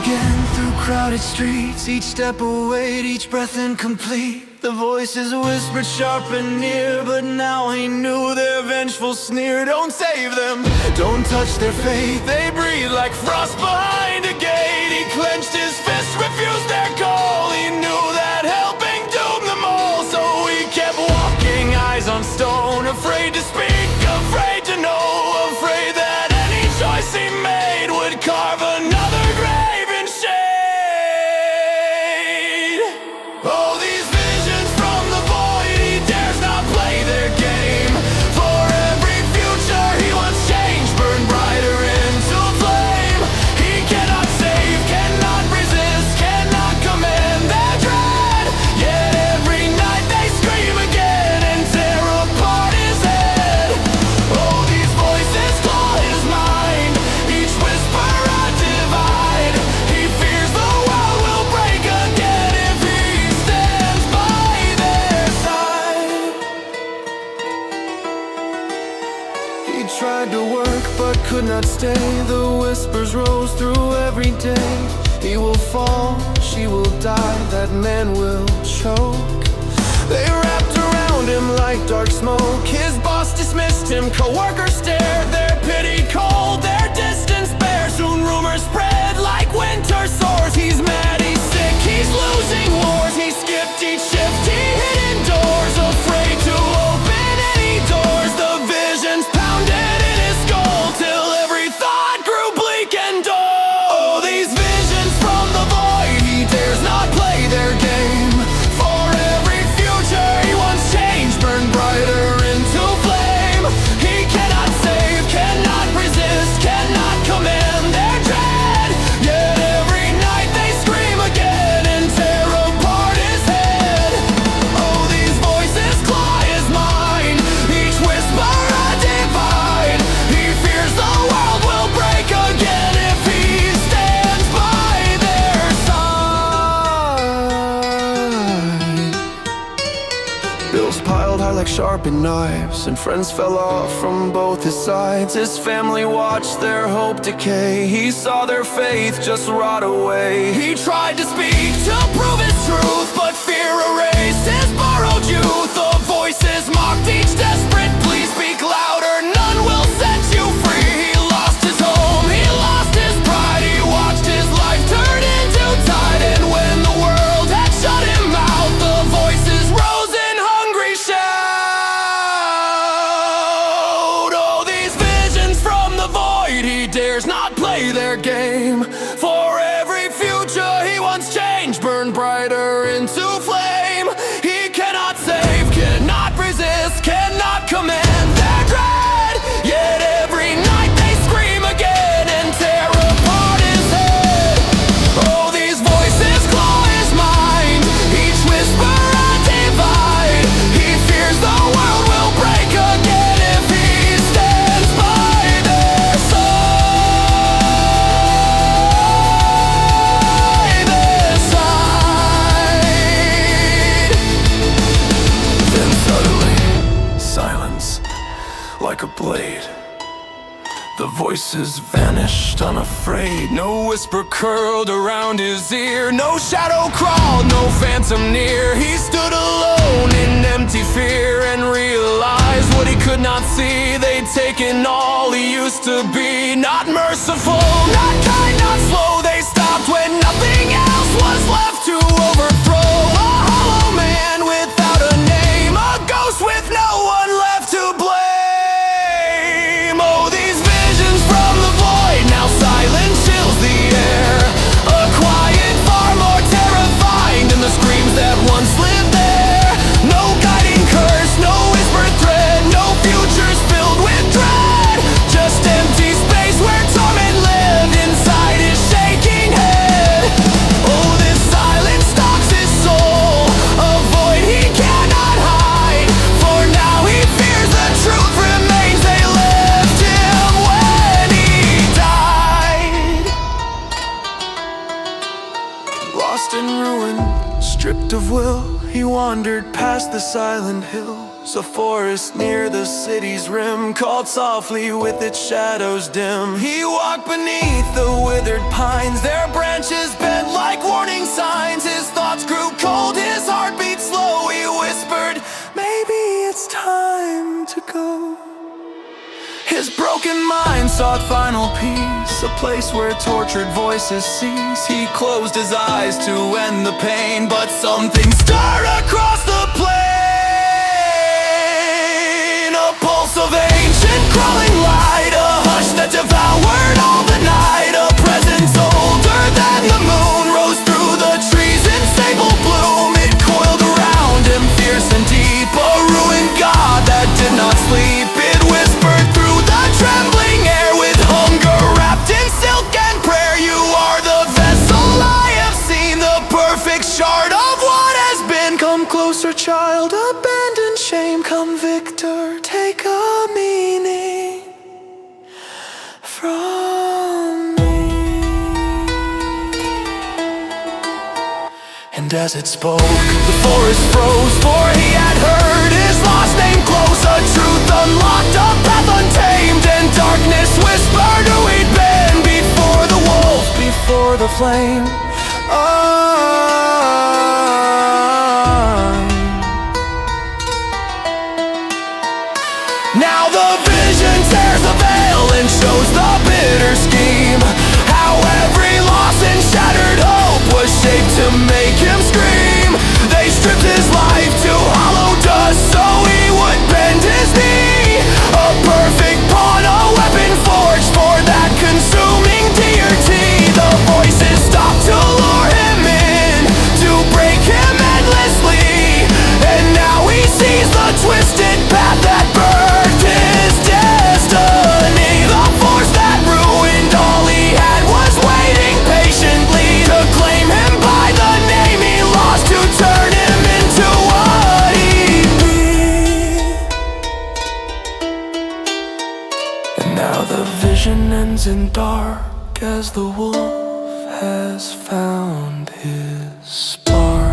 again through crowded streets, each step await, each breath incomplete. The voices whispered sharp and near, but now he knew their vengeful sneer. Don't save them, don't touch their faith. They breathe like frost behind a gate. He clenched his fist, refused their call. He knew that helping doomed them all. So he kept walking, eyes on stone, afraid to speak, afraid to know, afraid that any choice he made would carve another grave in shade. Oh, these visions from the void, he dares not play their game. For every future he wants change, burn brighter into flame. He cannot save, cannot resist, cannot command their dread. Yet every night they scream again and tear apart his head. Oh, these voices claw his mind, each whisper a divide. He fears the world will break again if he stands by their side. He tried to work but could not stay. The whispers rose through every day. He will fall, she will die, that man will choke. They wrapped around him like dark smoke. His boss dismissed him, co-workers stared, their pity cold, their distance bare. Soon rumors spread like winter sores. He's mad, he's sick, he's losing wars. He skipped each shift, he hid indoors, afraid to open any doors. The visions pounded in his skull till every thought grew bleak and dull. Oh, these visions from the void, he dares not play their game. For every future he wants change, burn brighter into flame. He cannot save, cannot resist, cannot command their dread. Yet every night they scream again and tear apart his head. Oh, these voices claw his mind, each whisper a divide. He fears the world will break again if he stands by their side. Bills piled high like sharpened knives, and friends fell off from both his sides. His family watched their hope decay. He saw their faith just rot away. He tried to speak to prove his truth, but fear erased his borrowed youth. The voices mocked each desperate plea. Speak louder, none will set you free. He lost his home, he lost his pride. He watched his life turn into tide. And when the world had shut him out, the voices rose in hungry shout. Oh, these visions from the void, he dares not play their game. For every future he wants change, burn brighter into flame. He cannot save, cannot resist, cannot command their dread. Yet every night they scream again and tear apart his head. Oh, these voices claw his mind, each whisper a divide. He fears the world will break again if he stands by their side. Their side. Then suddenly, silence like a blade. The voices vanished unafraid. No whisper curled around his ear, no shadow crawled, no phantom near. He stood alone in empty fear and realized what he could not see. They'd taken all he used to be. Not merciful, not kind, not slow. They stopped when nothing else was left to overthrow. A hollow man without a name, a ghost with no one left to blame. Oh, these visions from the void, now silence chills the air. A quiet far more terrifying than the screams that once lived there. No guiding curse, no whispered thread, no futures filled with dread. Just empty space where torment lived inside his shaking head. Oh, this wandered past the silent hills, a forest near the city's rim called softly with its shadows dim. He walked beneath the withered pines, their branches bent like warning signs. His thoughts grew cold, his heart beat slow. He whispered, maybe it's time to go. His broken mind sought final peace, a place where tortured voices cease. He closed his eyes to end the pain, but something stirred across the plain. A pulse of ancient crawling light, a hush that devoured all the night. A presence older than the moon rose through the trees in sable bloom. It coiled around him, fierce and deep, a ruined god that did not sleep. It whispered through the trembling air with hunger wrapped in silk and prayer. You are the vessel I have seen, the perfect shard of what has been. Come closer, child, abandon shame. Come, victor, take a meaning from me. And as it spoke, the forest froze, for he had heard his lost name close. A truth unlocked, a path untamed, and darkness whispered who he'd been. Before the wolf, before the flame, now the vision tears the veil and shows the bitter scheme. How every loss and shattered hope was shaped to make him scream. They stripped his life to hollow dust so he would bend his knee. A perfect pawn, a weapon forged for that consuming deity. The voices stopped to lure him in, to break him endlessly. And now he sees the twisted path that birthed his destiny. The force that ruined all he had was waiting patiently to claim him by the name he lost, to turn him into what he'd be. And now the vision ends in dark as the wolf has found his spark.